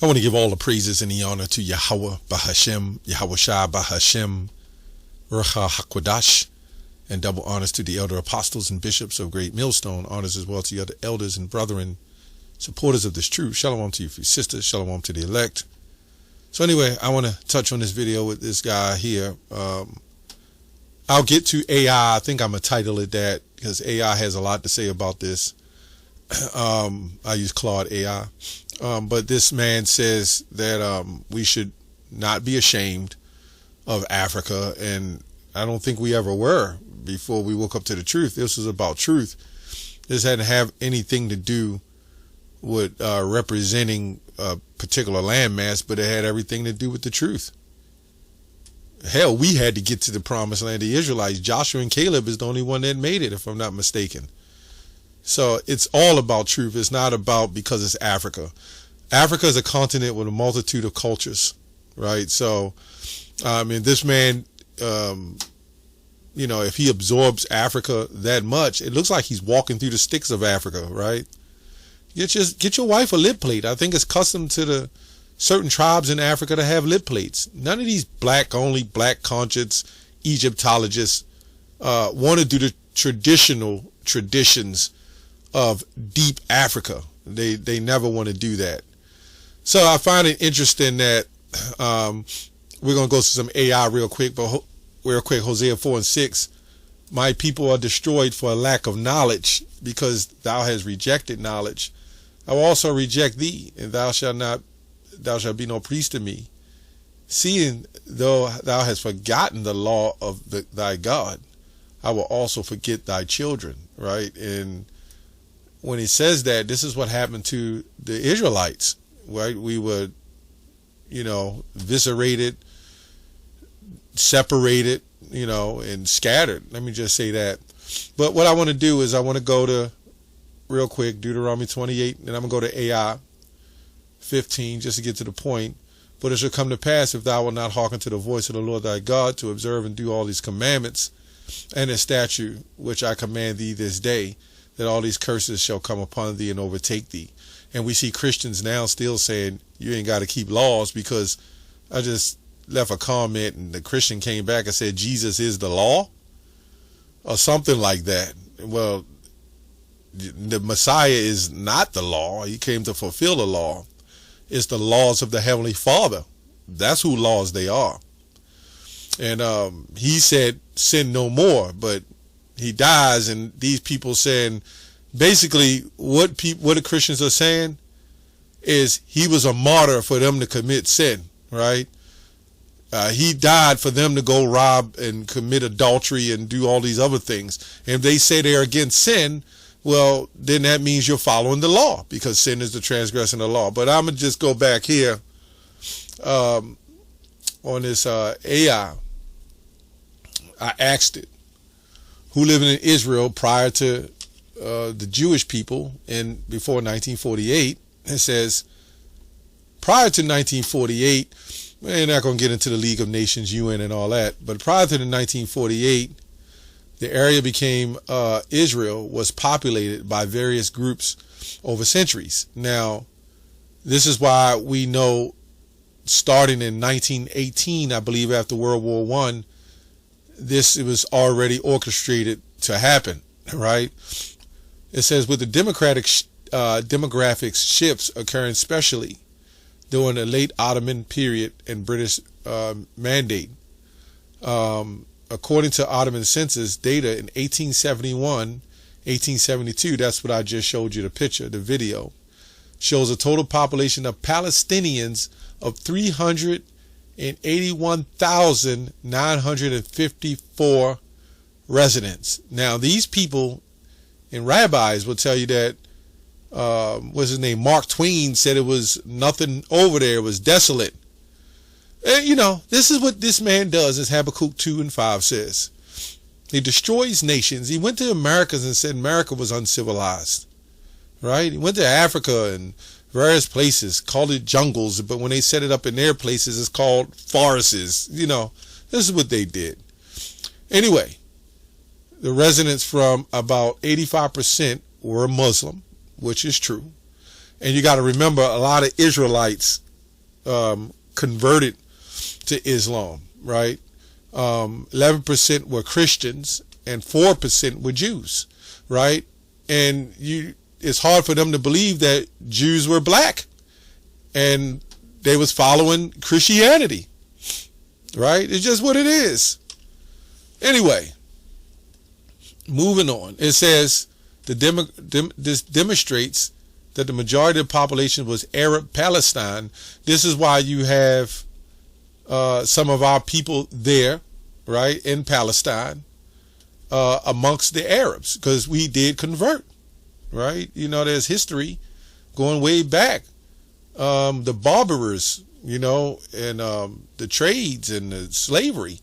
I want to give all the praises and the honor to Yahweh Bahashem, Yahweh Shai Bahashem, Ruach HaKodesh, and double honors to the elder apostles and bishops of Great Millstone. Honors as well to the other elders and brethren, supporters of this truth. Shalom to you, sisters. Shalom to the elect. So anyway, I want to touch on this video with this guy here. I'll get to AI. I think I'm going to title it that because AI has a lot to say about this. I use Claude AI. But this man says that we should not be ashamed of Africa. And I don't think we ever were before we woke up to the truth. This was about truth. This hadn't have anything to do with representing a particular landmass, but it had everything to do with the truth. Hell, we had to get to the promised land. The Israelites, Joshua and Caleb is the only one that made it, if I'm not mistaken. So it's all about truth. It's not about because it's Africa. Africa is a continent with a multitude of cultures, right? So, this man, if he absorbs Africa that much, it looks like he's walking through the sticks of Africa, right? Get your wife a lip plate. I think it's custom to the certain tribes in Africa to have lip plates. None of these black conscious Egyptologists want to do the traditional traditions of deep Africa. They never want to do that. So I find it interesting that we're going to go to some AI real quick, Hosea 4:6. My people are destroyed for a lack of knowledge, because thou hast rejected knowledge. I will also reject thee, and thou shalt be no priest to me. Seeing though thou hast forgotten the law of thy God, I will also forget thy children, right? And when he says that, this is what happened to the Israelites, right? We were, eviscerated, separated, and scattered. Let me just say that. But what I want to do is I want to go to, real quick, Deuteronomy 28, and I'm going to go to AI 15 just to get to the point. But it shall come to pass, if thou wilt not hearken to the voice of the Lord thy God, to observe and do all these commandments and his statute, which I command thee this day, that all these curses shall come upon thee and overtake thee. And we see Christians now still saying, you ain't got to keep laws, because I just left a comment and the Christian came back and said, Jesus is the law, or something like that. Well, the Messiah is not the law. He came to fulfill the law. It's the laws of the Heavenly Father. That's who laws they are. And he said, sin no more, but he dies, and these people saying, basically what the Christians are saying is he was a martyr for them to commit sin, right? He died for them to go rob and commit adultery and do all these other things. And if they say they're against sin, well, then that means you're following the law, because sin is the transgression of the law. But I'm going to just go back here on this AI. I asked it, who living in Israel prior to the Jewish people and before 1948. It says, prior to 1948, we're not going to get into the League of Nations, UN, and all that, but prior to the 1948, the area became Israel was populated by various groups over centuries. Now, this is why we know, starting in 1918, I believe, after World War I, it was already orchestrated to happen, right? It says, with the demographic shifts occurring especially during the late Ottoman period and British mandate. According to Ottoman census data in 1871, 1872, that's what I just showed you the picture, the video, shows a total population of Palestinians of 381,954 residents. Now, these people and rabbis will tell you that, what's his name, Mark Twain said it was nothing over there, it was desolate. And, this is what this man does, as Habakkuk 2:5 says. He destroys nations. He went to Americas and said America was uncivilized, right? He went to Africa and various places, called it jungles, but when they set it up in their places, it's called forests. This is what they did. Anyway, the residents from about 85% were Muslim, which is true. And you got to remember, a lot of Israelites converted to Islam, right? 11% were Christians and 4% were Jews, right? And it's hard for them to believe that Jews were black and they was following Christianity, right? It's just what it is. Anyway, moving on. It says this demonstrates that the majority of the population was Arab Palestine. This is why you have some of our people there, right, in Palestine, amongst the Arabs, because we did convert, right? You know, there's history going way back. The Barbarers, you know, and the trades and the slavery,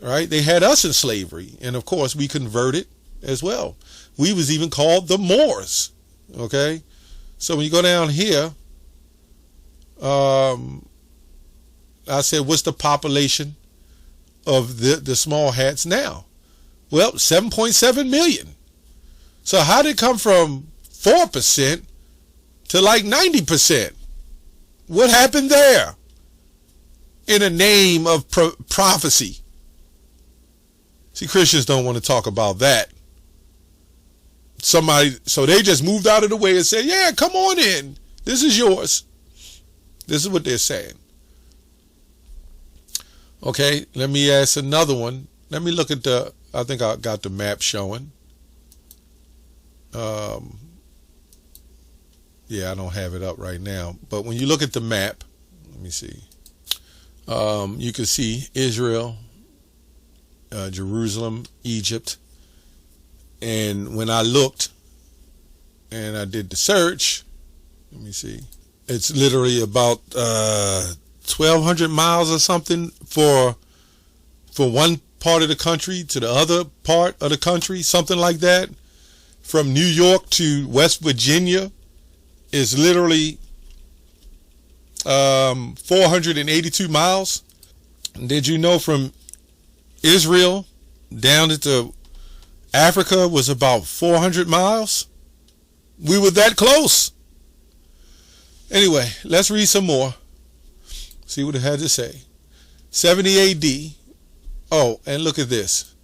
right? They had us in slavery, and of course we converted as well. We was even called the Moors, okay? So when you go down here, I said, what's the population of the small hats now? Well, 7.7 million. So how did it come from 4% to like 90%? What happened there? In the name of prophecy. See, Christians don't want to talk about that. So they just moved out of the way and said, yeah, come on in. This is yours. This is what they're saying. Okay, let me ask another one. Let me look at I think I got the map showing. Yeah, I don't have it up right now. But when you look at the map, let me see. You can see Israel, Jerusalem, Egypt. And when I looked and I did the search, let me see. It's literally about 1,200 miles or something for one part of the country to the other part of the country, something like that. From New York to West Virginia is literally 482 miles. Did you know from Israel down into Africa was about 400 miles? We were that close. Anyway, let's read some more. See what it had to say. 70 AD. Oh, and look at this.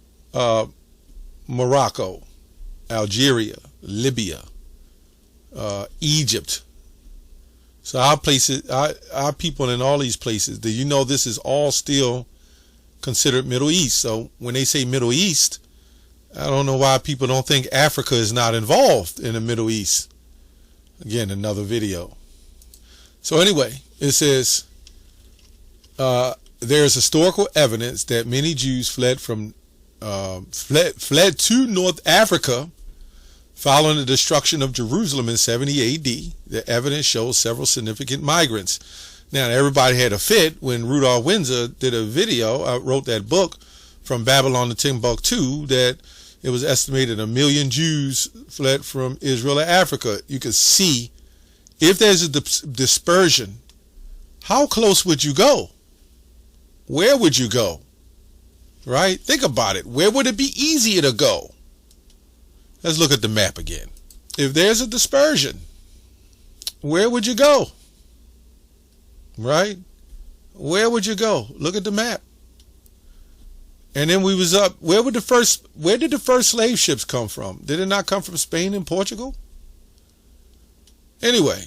Morocco, Algeria, Libya, Egypt. So our places, our people in all these places, do you know this is all still considered Middle East? So when they say Middle East, I don't know why people don't think Africa is not involved in the Middle East. Again, another video. So anyway, it says there is historical evidence that many Jews fled to North Africa following the destruction of Jerusalem in 70 AD. The evidence shows several significant migrants. Now, everybody had a fit when Rudolph Windsor did a video. I wrote that book, From Babylon to Timbuktu, that it was estimated 1 million Jews fled from Israel to Africa. You can see if there's a dispersion, how close would you go? Where would you go? Right? Think about it. Where would it be easier to go? Let's look at the map again. If there's a dispersion, where would you go? Right? Where would you go? Look at the map. And then we was up. Where did the first slave ships come from? Did it not come from Spain and Portugal? Anyway,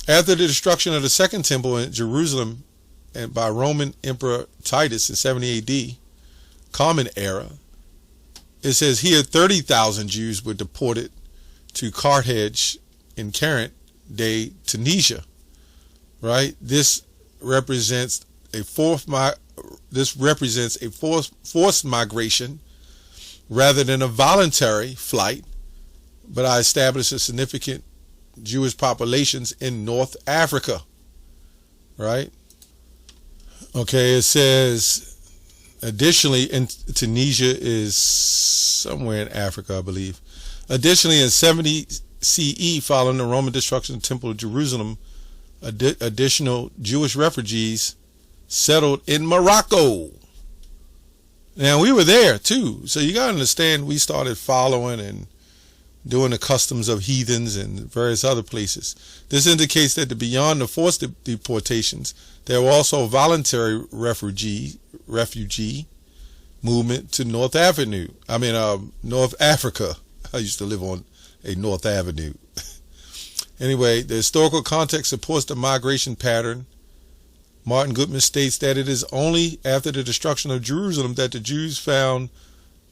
after the destruction of the second temple in Jerusalem and by Roman Emperor Titus in 70 AD, Common Era, it says here 30,000 Jews were deported to Carthage in current day Tunisia. Right? This represents a forced migration rather than a voluntary flight, but I established a significant Jewish populations in North Africa. Right? Okay, it says additionally, and Tunisia is somewhere in Africa, I believe. Additionally, in 70 CE, following the Roman destruction of the Temple of Jerusalem, additional Jewish refugees settled in Morocco. Now, we were there too, so you got to understand we started following and doing the customs of heathens and various other places. This indicates that beyond the forced deportations, there were also voluntary refugee movement to North Africa. I used to live on a North Avenue. Anyway, the historical context supports the migration pattern. Martin Goodman states that it is only after the destruction of Jerusalem that the Jews found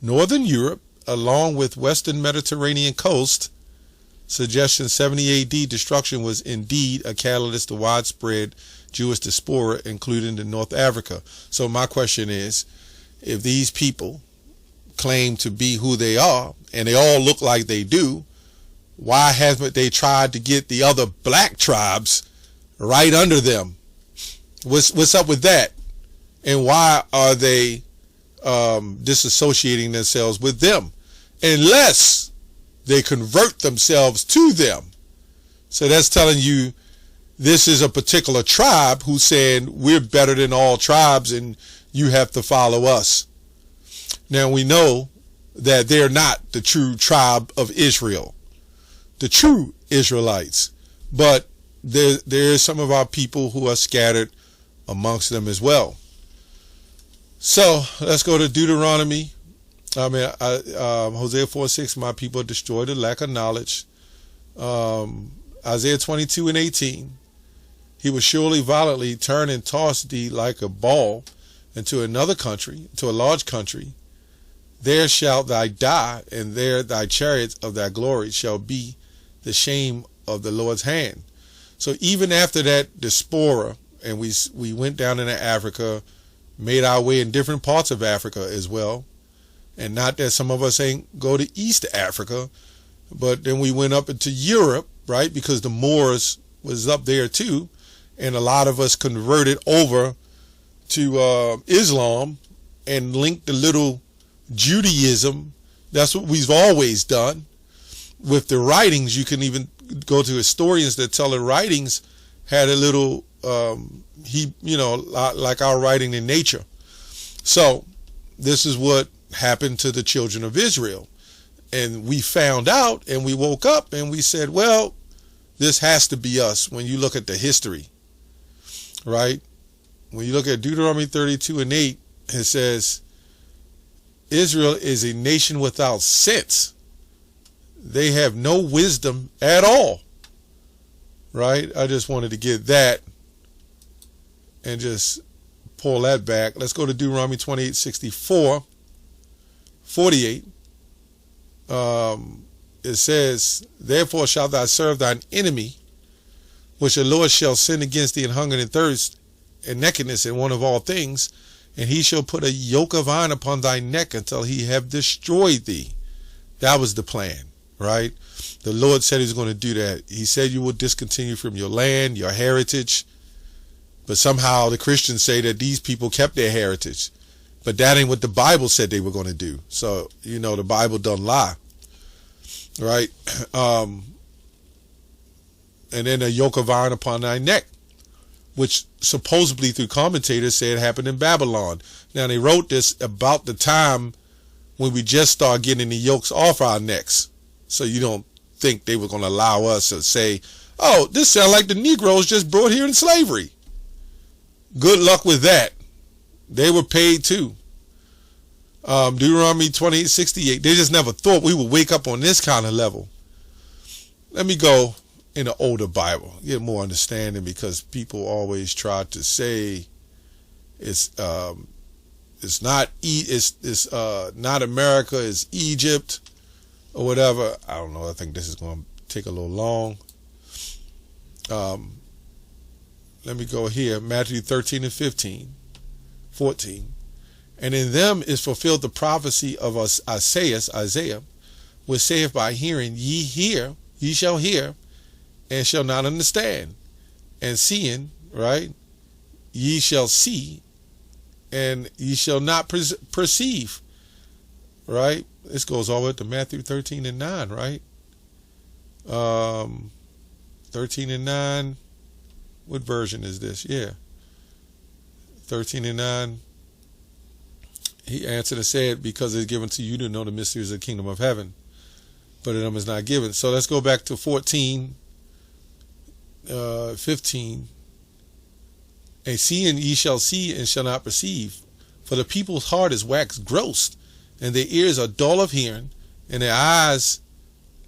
northern Europe along with western Mediterranean coast. Suggestion 70 AD destruction was indeed a catalyst to widespread Jewish diaspora, including in North Africa. So my question is, if these people claim to be who they are, and they all look like they do, why haven't they tried to get the other black tribes right under them? What's up with that? And why are they disassociating themselves with them unless they convert themselves to them? So that's telling you this is a particular tribe who's saying we're better than all tribes and you have to follow us. Now we know that they're not the true tribe of Israel, the true Israelites, but there is some of our people who are scattered amongst them as well. So let's go to Deuteronomy. Hosea 4:6, my people are destroyed the lack of knowledge. Isaiah 22:18, he will surely violently turn and toss thee like a ball into another country, to a large country. There shalt thou die, and there thy chariots of thy glory shall be the shame of the Lord's hand. So even after that diaspora, and we went down into Africa, made our way in different parts of Africa as well, and not that some of us ain't go to East Africa, but then we went up into Europe, right, because the Moors was up there too, and a lot of us converted over to Islam and linked a little Judaism. That's what we've always done. With the writings, you can even go to historians that tell the writings had a little, like our writing in nature. So this is what happened to the children of Israel. And we found out and we woke up and we said, well, this has to be us when you look at the history, right? When you look at Deuteronomy 32:8, it says, Israel is a nation without sense. They have no wisdom at all, right? I just wanted to get that and just pull that back. Let's go to Deuteronomy 28:48. It says, therefore shalt thou serve thine enemy, which the Lord shall send against thee in hunger and thirst and nakedness in one of all things, and he shall put a yoke of iron upon thy neck until he have destroyed thee. That was the plan, right? The Lord said he was going to do that. He said you will discontinue from your land, your heritage. But somehow the Christians say that these people kept their heritage. But that ain't what the Bible said they were going to do. So, the Bible doesn't lie, right? And then a yoke of iron upon thy neck, which supposedly through commentators say it happened in Babylon. Now they wrote this about the time when we just started getting the yokes off our necks. So you don't think they were going to allow us to say, oh, this sounds like the Negroes just brought here in slavery. Good luck with that. They were paid too. Deuteronomy 28:68. They just never thought we would wake up on this kind of level. Let me go in the older Bible, get more understanding, because people always try to say it's not America, it's Egypt or whatever. I don't know. I think this is going to take a little long. Let me go here. Matthew 13:14. And in them is fulfilled the prophecy of Isaiah, which saith, by hearing ye shall hear, and shall not understand. And seeing, right, ye shall see, and ye shall not perceive. Right? This goes all the way to Matthew 13:9, right? 13:9. What version is this? Yeah. 13:9. He answered and said, because it is given to you to know the mysteries of the kingdom of heaven. but to them is not given. So let's go back to 14, 15. And seeing ye shall see and shall not perceive, for the people's heart is waxed gross, and their ears are dull of hearing, and their eyes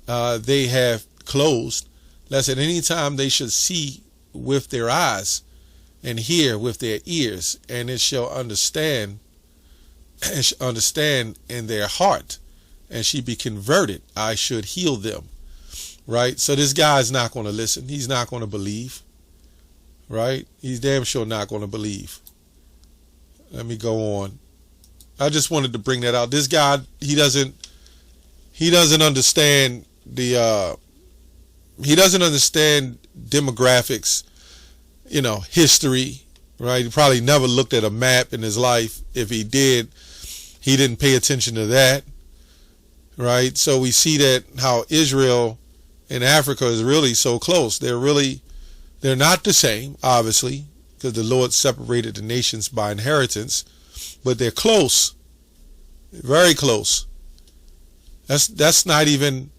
they have closed, lest at any time they should see with their eyes, and hear with their ears, and it shall understand in their heart, and she be converted, I should heal them. Right? So this guy's not going to listen. He's not going to believe. Right? He's damn sure not going to believe. Let me go on. I just wanted to bring that out. This guy, he doesn't understand he doesn't understand demographics, history, right? He probably never looked at a map in his life. If he did, he didn't pay attention to that, right? So we see that how Israel and Africa is really so close. They're not the same, obviously, because the Lord separated the nations by inheritance, but they're close, very close. That's not even,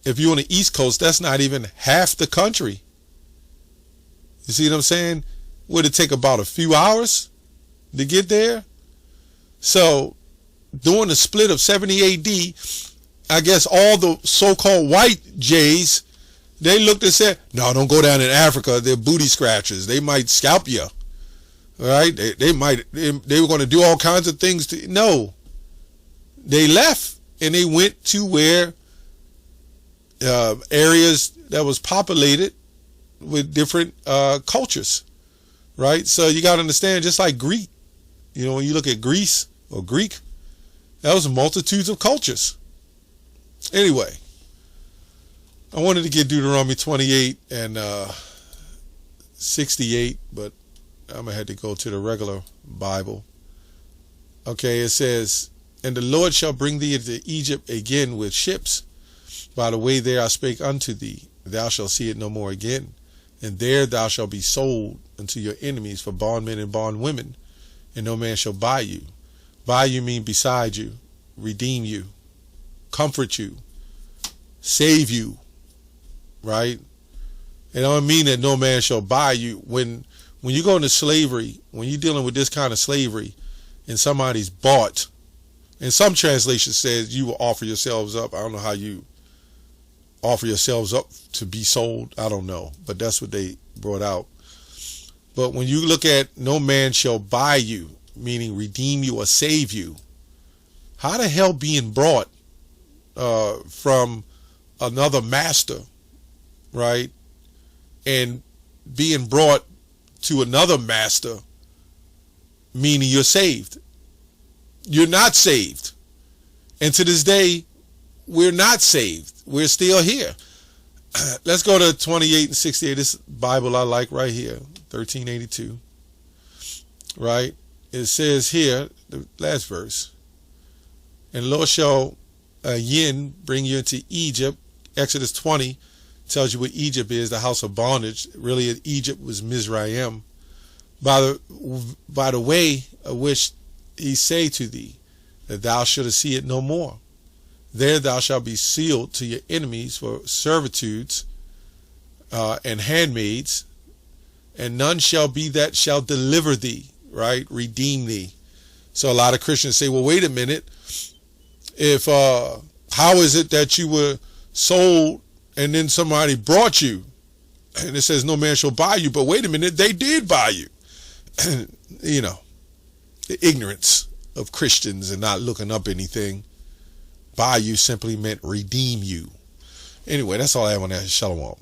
if you're on the East Coast, that's not even half the country. You see what I'm saying? Would it take about a few hours to get there? So during the split of 70 AD, I guess all the so-called white Jays, they looked and said, no, don't go down in Africa. They're booty scratchers. They might scalp you. All right? They were going to do all kinds of things. No. They left and they went to where areas that was populated with different cultures. Right? So you got to understand, just like Greek, when you look at Greece or Greek, that was multitudes of cultures. Anyway, I wanted to get Deuteronomy 28 and 68, but I'm going to have to go to the regular Bible. Okay, it says, and the Lord shall bring thee into Egypt again with ships. By the way there I spake unto thee, thou shalt see it no more again. And there thou shalt be sold unto your enemies for bondmen and bondwomen, and no man shall buy you. Buy you mean beside you, redeem you, comfort you, save you, right? It don't mean that no man shall buy you. When you go into slavery, when you're dealing with this kind of slavery, and somebody's bought, and some translation says you will offer yourselves up. I don't know how you offer yourselves up to be sold. I don't know, but that's what they brought out. But when you look at no man shall buy you, meaning redeem you or save you, how the hell being brought from another master, right, and being brought to another master, meaning you're saved? You're not saved. And to this day, we're not saved. We're still here. Let's go to 28 and 68. This Bible I like right here, 1382. Right? It says here, the last verse, and the Lord shall again bring you into Egypt. Exodus 20 tells you what Egypt is, the house of bondage. Really, Egypt was Mizraim. By the way of which he say to thee, that thou shouldest see it no more. There thou shalt be sealed to your enemies for servitudes and handmaids, and none shall be that shall deliver thee, right? Redeem thee. So a lot of Christians say, well, wait a minute. If how is it that you were sold and then somebody brought you? And it says no man shall buy you, but wait a minute, they did buy you. The ignorance of Christians and not looking up anything. Buy you simply meant redeem you. Anyway, that's all I have on that. Shalom.